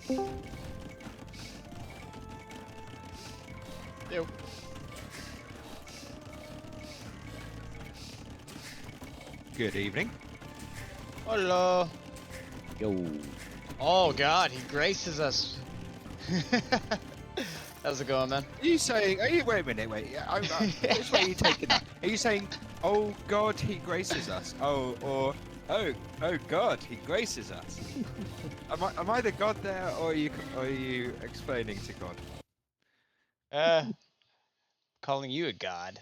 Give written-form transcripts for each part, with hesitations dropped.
Yo. Good evening. Hello. Yo. Oh God, he graces us. How's it going, man? Are you saying? Are you? Wait a minute. Wait. Which way are you taking that? Are you saying, "Oh God, he graces us"? Oh, or oh God, he graces us. Am I the God there, or are you explaining to God? Calling you a god.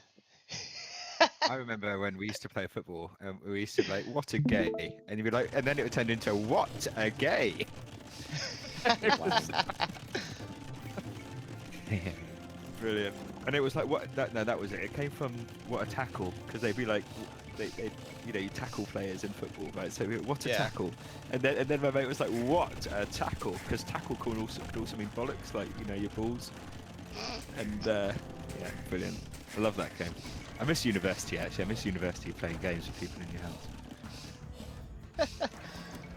I remember when we used to play football, we used to be like, "What a gay," and you'd be like, and then it would turn into "What a gay." It was brilliant, and it was like, "What?" That was it. It came from "What a tackle," because they'd be like, they you tackle players in football, right? So what a tackle, and then my mate was like, "What a tackle," because tackle could also mean bollocks, like your balls, and yeah, brilliant. I love that game. I miss university actually. I miss university playing games with people in your house.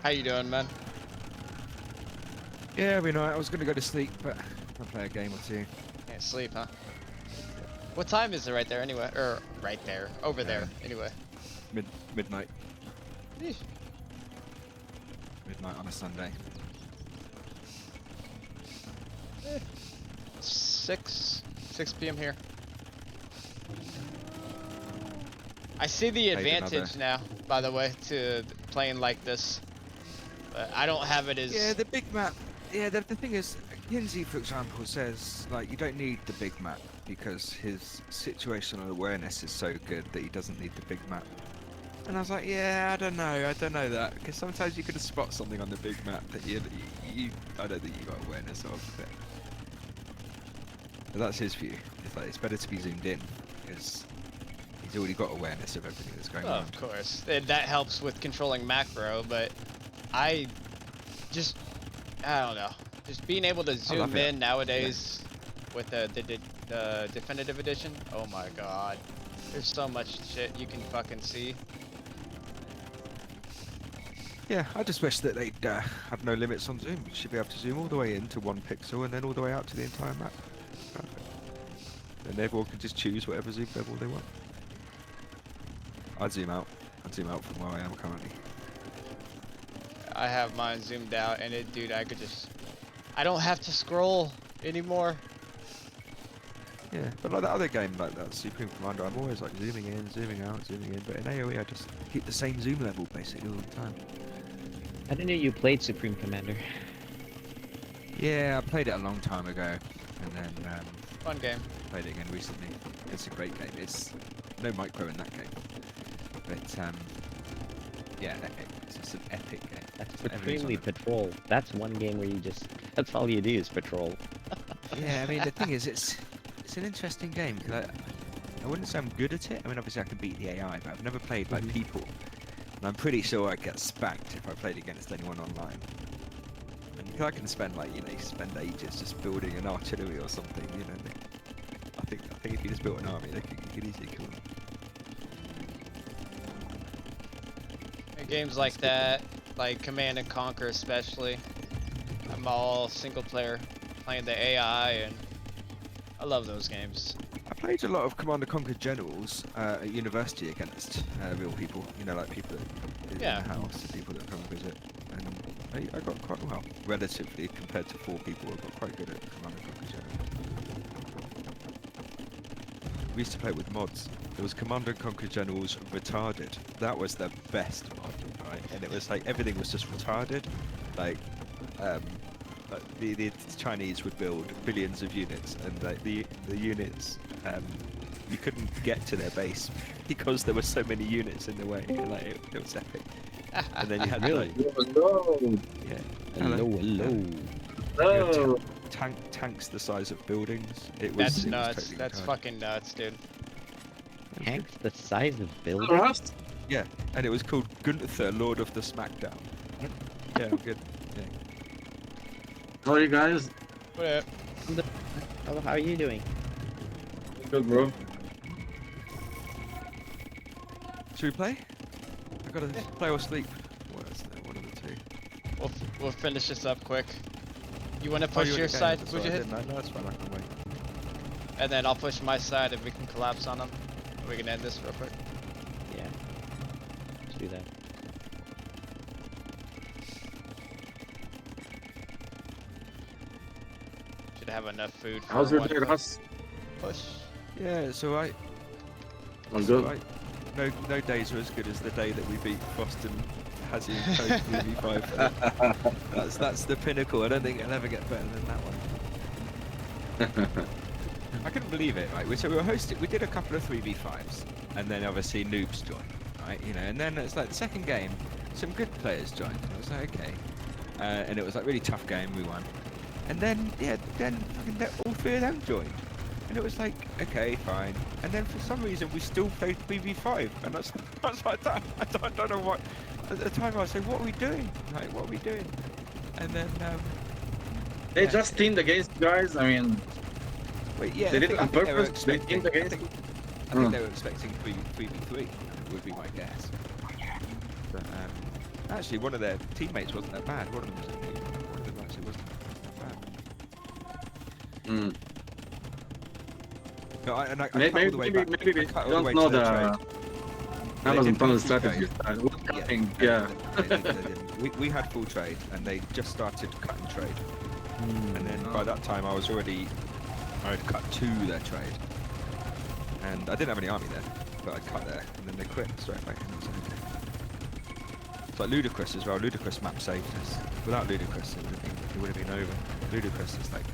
How you doing, man? Yeah, I was gonna go to sleep, but I'll play a game or two. Can't sleep, huh? What time is it right there anyway? Or right there, over there anyway. Midnight. Eesh. Midnight on a Sunday. 6 p.m. here. I see the advantage now, by the way, to playing like this. But I don't have it as... Yeah, the big map. Yeah, the thing is, Kinsey, for example, says, like, you don't need the big map because his situational awareness is so good that he doesn't need the big map. And I was like, yeah, I don't know that, because sometimes you could spot something on the big map that you I don't think you got awareness of. But that's his view. It's like, it's better to be zoomed in, because he's already got awareness of everything that's going on. Of course, that helps with controlling macro, but I don't know. Just being able to zoom in nowadays with the definitive edition. Oh my God, there's so much shit you can fucking see. Yeah, I just wish that they'd have no limits on zoom. You should be able to zoom all the way into 1 pixel and then all the way out to the entire map. Perfect. Then everyone can just choose whatever zoom level they want. I'd zoom out. I'd zoom out from where I am currently. I have mine zoomed out, and dude, I don't have to scroll anymore. Yeah, but like that other game, like that Supreme Commander, I'm always like zooming in, zooming out, zooming in. But in AoE, I just keep the same zoom level basically all the time. I didn't know you played Supreme Commander. Yeah, I played it a long time ago, and then Fun game. played it again recently. It's a great game. It's no micro in that game, but yeah, it's an epic game. That's Supremely Patrol. That's one game where that's all you do is patrol. Yeah, I mean the thing is, it's an interesting game because I wouldn't say I'm good at it. I mean, obviously I can beat the AI, but I've never played like people, and I'm pretty sure I'd get spanked if I played against anyone online. And I can spend spend ages just building an artillery or something, I think if you just built an army, you could easily kill them. Games like that, like Command and Conquer especially. I'm all single player, playing the AI, and I love those games. I played a lot of Command & Conquer Generals at university against real people, like people that live in the house, and people that come and visit. And I got quite well, relatively, compared to 4 people, I got quite good at Command & Conquer Generals. We used to play it with mods. There was Command & Conquer Generals Retarded. That was the best mod, right? And it was like, everything was just retarded. Like the Chinese would build billions of units, and like the units, you couldn't get to their base because there were so many units in the way. And, like it was epic. And then you had really? Hello. Tanks the size of buildings. That's nuts. Totally That's retarded. fucking nuts, dude. Tanks the size of buildings? Yeah, and it was called Gunther, Lord of the Smackdown. Yeah, I'm good. Yeah. How are you guys? What up? How are you doing? Good, bro. Should we play? I gotta play or sleep. One of the two. We'll finish this up quick. You want to Oh, push you're your in the side, game. Sorry, I Mujahid? didn't know. No, that's fine. I can wait. And then I'll push my side and we can collapse on them. We can end this real quick. Yeah. Let's do that. Should have enough food for How's your one day, quick Russ? push. Yeah, it's alright. All It's good. alright. No days are as good as the day that we beat Boston Hazzy Code 3v5. That's the pinnacle. I don't think it'll ever get better than that one. I couldn't believe it, right? So we were hosting, we did a couple of 3v5s, and then obviously noobs joined, right? You know, and then it's like the second game, some good players joined, and I was like, okay. And it was like really tough game, we won. And then, yeah, then fucking all three of them joined. And it was like, okay, fine. And then for some reason we still played 3v5, and I was like, I don't know what. At the time I was like, what are we doing? Like, what are we doing? And then, They yeah. just teamed against you guys. I mean, Wait, yeah, they I did it think- on I think they were purpose. They expecting- teamed against. I think they were expecting 3v3 would be my guess. But actually, one of their teammates wasn't that bad. One of them was a noob. One of them actually wasn't that bad. Mm. No, I cut all Maybe the way maybe back. maybe I we cut all the way don't know to their the trade. They Amazon did tunnel full trade. strategy. Cutting, No, yeah. they didn't. We had full trade, and they just started cutting trade. And then by that time, I had cut to their trade. And I didn't have any army then, but I cut there, and then they quit straight away. And it was okay. It's like Ludicrous as well. Ludicrous map saved us. Without Ludicrous, it would have been over. Ludicrous is like,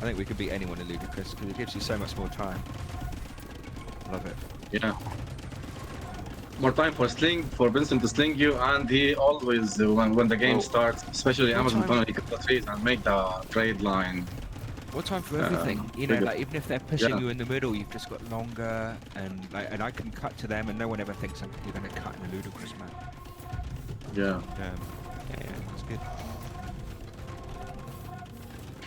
I think we could beat anyone in Ludicrous because it gives you so much more time. Love it. Yeah. More time for Vincent to sling you, and he always, when the game Well, starts, especially more Amazon time- tunnel, he cut the trees and make the trade line. More time for everything, you know. bigger. Like even if they're pushing Yeah. you in the middle, you've just got longer, and I can cut to them, and no one ever thinks you're going to cut in a Ludicrous map. Yeah. Yeah, it's good.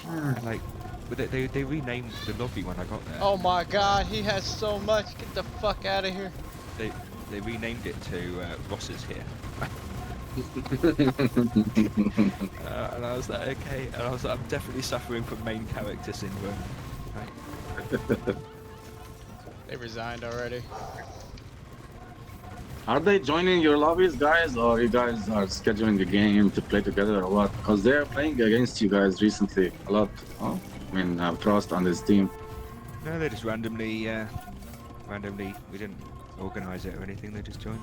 And, like, but they renamed the lobby when I got there. Oh my god, he has so much. Get the fuck out of here. They renamed it to Ross's here. And I was like, okay. And I was like, I'm definitely suffering from main character syndrome. Right. They resigned already. Are they joining your lobbies, guys, or you guys are scheduling a game to play together, or what? Because they're playing against you guys recently a lot. Oh, I mean, Frost on his team. No, they just randomly, we didn't organise it or anything, they just joined.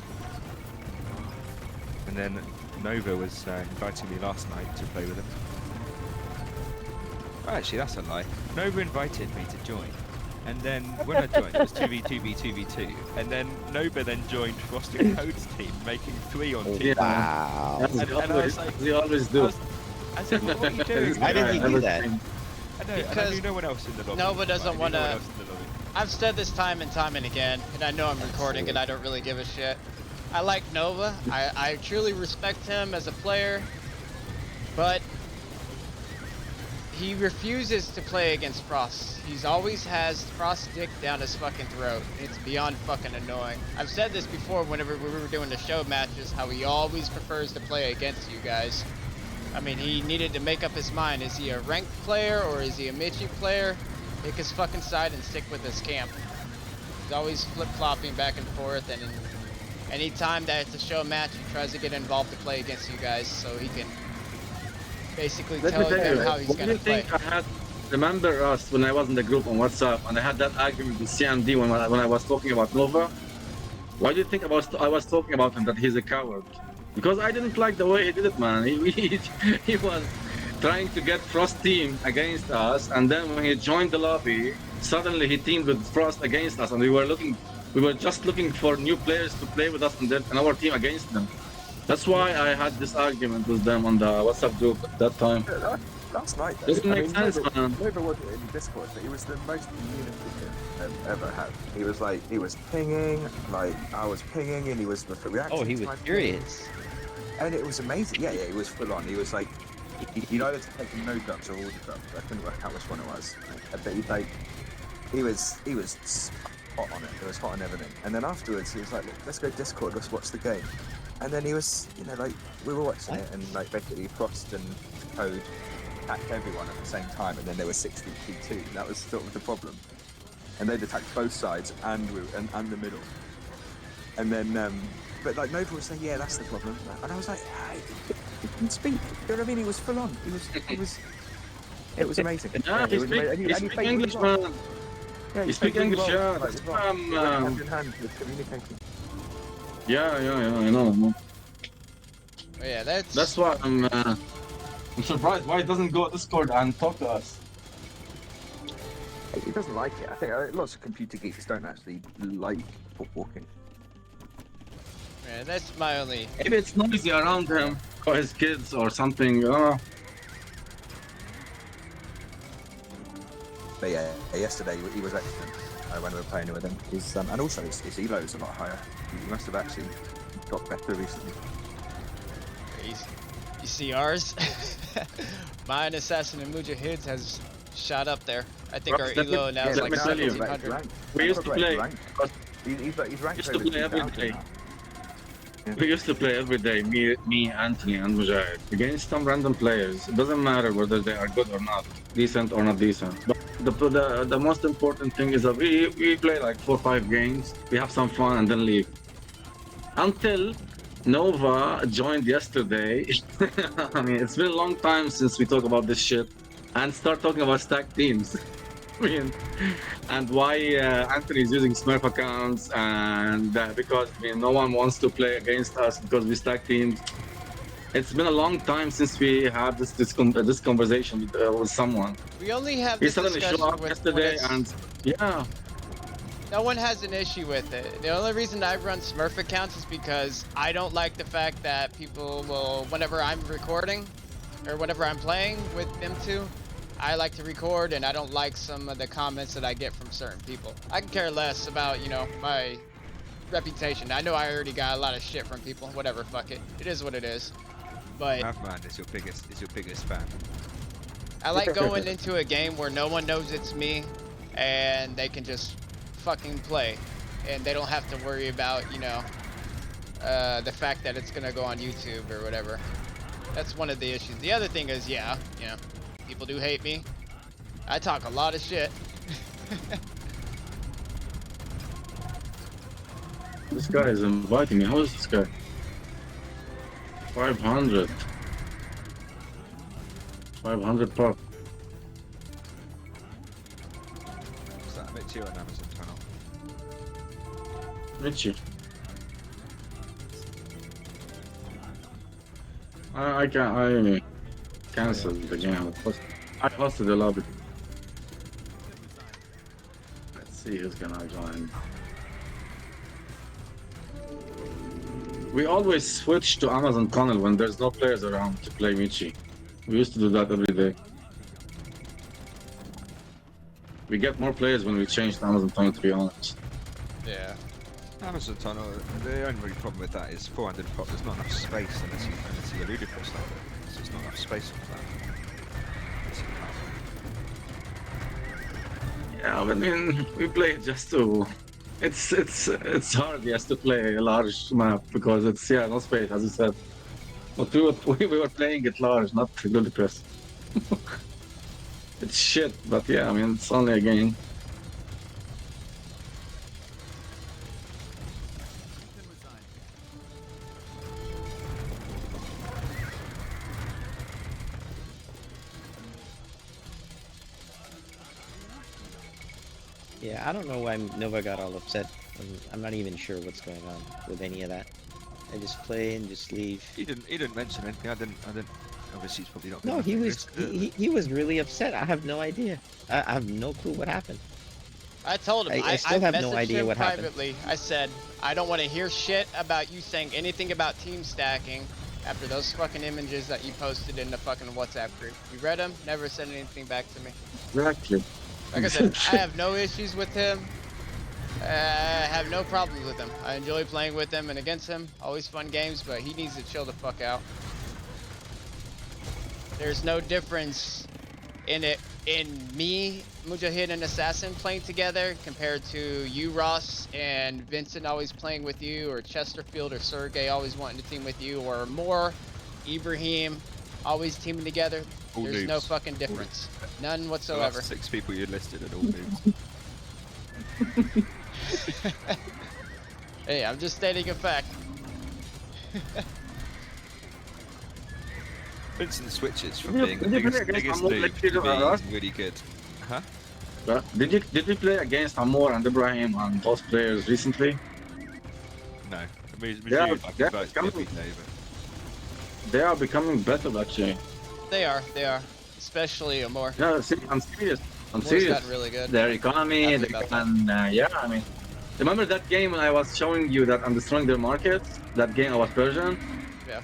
And then Nova was inviting me last night to play with him. Oh, actually, that's a lie. Nova invited me to join. And then when I joined, it was 2v2v2v2. And then Nova then joined Frost and Code's team, making 3 on 2. Yeah. Wow. That's And I was like- they always do. I said, well, what are you doing? Why did he do that? I know, and I Because knew no one else in the lobby. Nova doesn't Right, I knew wanna- no one else in the lobby. I've said this time and again, and I know I'm recording and I don't really give a shit. I like Nova. I truly respect him as a player, but he refuses to play against Frost. He's always has Frost's dick down his fucking throat. It's beyond fucking annoying. I've said this before whenever we were doing the show matches, how he always prefers to play against you guys. I mean, he needed to make up his mind. Is he a ranked player or is he a Michi player? Pick his fucking side and stick with his camp. He's always flip-flopping back and forth, and anytime that it's a show match, he tries to get involved to play against you guys so he can basically Let me tell tell them you, how he's what do gonna you play. think I had? Remember us when I was in the group on WhatsApp and I had that argument with CMD when I was talking about Nova? Why do you think I was talking about him that he's a coward? Because I didn't like the way he did it, man. He was trying to get Frost team against us, and then when he joined the lobby, suddenly he teamed with Frost against us, and we were just looking for new players to play with us and our team against them. That's why I had this argument with them on the WhatsApp group at that time. Last night, though, Doesn't make sense, man. Nova wasn't in Discord, but he was the most communicative I've ever had. He was pinging, like I was pinging, and he was reacting. Oh, he to was my ping. furious. And it was amazing. Yeah, he was full on. He was like, he'd either taken no dubs or all the dubs. I couldn't work out which one it was. But he was hot on it. He was hot on everything. And then afterwards, he was like, let's go Discord, let's watch the game. And then he was, like, we were watching it, and like basically Frost and Code attacked everyone at the same time, and then there were 60 P2. That was sort of the problem. And they'd attacked both sides and the middle. And then, but like Nova was saying, yeah, that's the problem. And I was like, hey, he can speak. You know what I mean? He was full on. It was amazing. Yeah, he speaks English, man. Yeah, he speaks English, yeah. Like, That's hand in hand with communicating. Yeah, I know. But yeah, That's why I'm surprised why he doesn't go Discord and talk to us. He doesn't like it. I think lots of computer geeks don't actually like walking. Yeah, that's my only. Maybe it's noisy around him or his kids or something. But yeah, yesterday he was excellent when we were playing with him. And also his elo is a lot higher. He must have actually got better recently. You see ours? Mine, Assassin, and Mujahids has shot up there. I think our elo now is like 1700. We used to play. He's ranked Used to play every day. We used to play every day, me, Anthony, and Mujahid, against some random players. It doesn't matter whether they are good or not, decent or not decent. But the most important thing is that we play like 4 or 5 games, we have some fun and then leave. Until Nova joined yesterday. I mean, it's been a long time since we talk about this shit and start talking about stack teams. I mean, and why Anthony is using Smurf accounts, and because no one wants to play against us because we stack teams. It's been a long time since we had this conversation with someone. We only have He this suddenly discussion showed up yesterday, and yeah. No one has an issue with it. The only reason I run Smurf accounts is because I don't like the fact that people will, whenever I'm recording, or whenever I'm playing with them two, I like to record, and I don't like some of the comments that I get from certain people. I can care less about, my reputation. I know I already got a lot of shit from people. Whatever, fuck it. It is what it is. But Mavman is your biggest fan. I like going into a game where no one knows it's me, and they can just fucking play, and they don't have to worry about, the fact that it's gonna go on YouTube or whatever. That's one of the issues. The other thing is, people do hate me. I talk a lot of shit. This guy is inviting me. How is this guy? 500. 500 pop. Is that Mitchie on Amazon channel? Richie. I canceled the game. I hosted the lobby. Let's see who's gonna join. We always switch to Amazon Tunnel when there's no players around to play Michi. We used to do that every day. We get more players when we change to Amazon Tunnel, to be honest. Yeah. Amazon Tunnel, the only really problem with that is 400 pop, there's not enough space unless you ludicrous stuff. So there's not enough space for that. Yeah, I mean, we play just to... It's hard, yes, to play a large map because it's, no space, as you said. But we were playing it large, not ludicrous. It's shit, but yeah, I mean, it's only a game. Yeah, I don't know why Nova got all upset. I'm not even sure what's going on with any of that. I just play and just leave. He didn't mention anything. I didn't. Obviously, he's probably not. No, he was really upset. I have no idea. I have no clue what happened. I told him. I still have no messaged idea him what happened. privately. I said, I don't want to hear shit about you saying anything about team stacking after those fucking images that you posted in the fucking WhatsApp group. You read them, never said anything back to me. Exactly. Like I said, I have no issues with him. I have no problems with him. I enjoy playing with him and against him. Always fun games, but he needs to chill the fuck out. There's no difference in me, Mujahid, and Assassin playing together compared to you, Ross, and Vincent always playing with you, or Chesterfield or Sergey always wanting to team with you, or more, Ibrahim, always teaming together. All There's no noobs. fucking difference. None The whatsoever. last 6 people you listed are all noobs. Hey, I'm just stating a fact. Vincent switches from Did you- being did the you play biggest against Amor noob like to Peter Arras? being really good. Huh? Did we play against Amor and Ibrahim and those players recently? No. They Mizzou, are, I they, can are vote becoming, every day, but they are becoming better actually. They are. Especially Amor. No, I'm serious. I'm Amor's serious. gotten really good. Their economy, Happy they about can, yeah, I mean, remember that game when I was showing you that I'm destroying their markets? That game I was Persian? Yeah.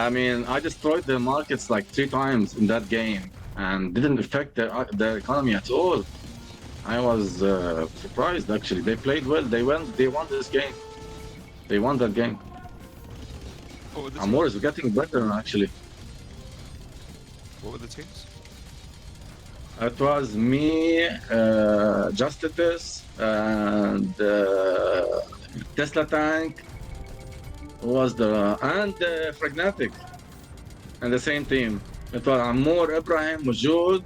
I mean, I destroyed their markets like 3 times in that game and didn't affect their economy at all. I was surprised actually. They played well. They won this game. They won that game. what were the Amor teams? is getting better actually. What were the teams? It was me, Justice, and Tesla Tank. Who was the and Pragmatic, and the same team. It was Amor, Ibrahim, Mujud,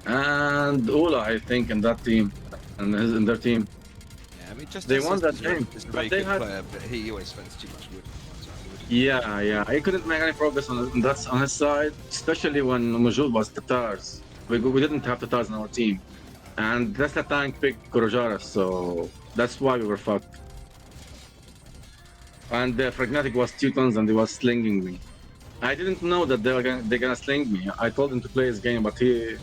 and Ula, I think, in that team, in their team. Yeah, I mean, just They won that game, Is a but very they good had- player, but he always spends too much wood. So wood. Yeah. He couldn't make any progress on his side, especially when Mujud was Tatars. We didn't have Tatars in our team, and Tesla Tank picked Korojaras, so that's why we were fucked. And Pragmatic was Teutons and he was slinging me. I didn't know that they're gonna sling me. I told him to play his game, but he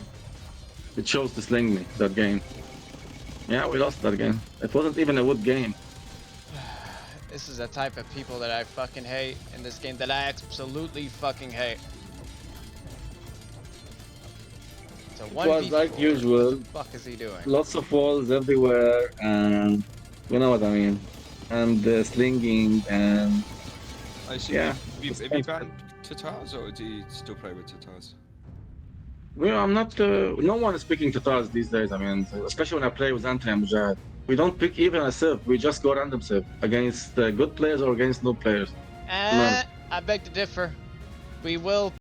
chose to sling me that game. Yeah, we lost that game. It wasn't even a wood game. This is the type of people that I fucking hate in this game. That I absolutely fucking hate. It's a It 1v4. was like usual. What the fuck is he doing? Lots of walls everywhere, and you know what I mean. And slinging and I see. Yeah, Have you banned Tatars, or do you still play with Tatars? well, I'm not. No one is picking Tatars these days. I mean, especially when I play with Anthony and Mujahid. We don't pick even a civ. We just go random civ against good players or against no players. I beg to differ. We will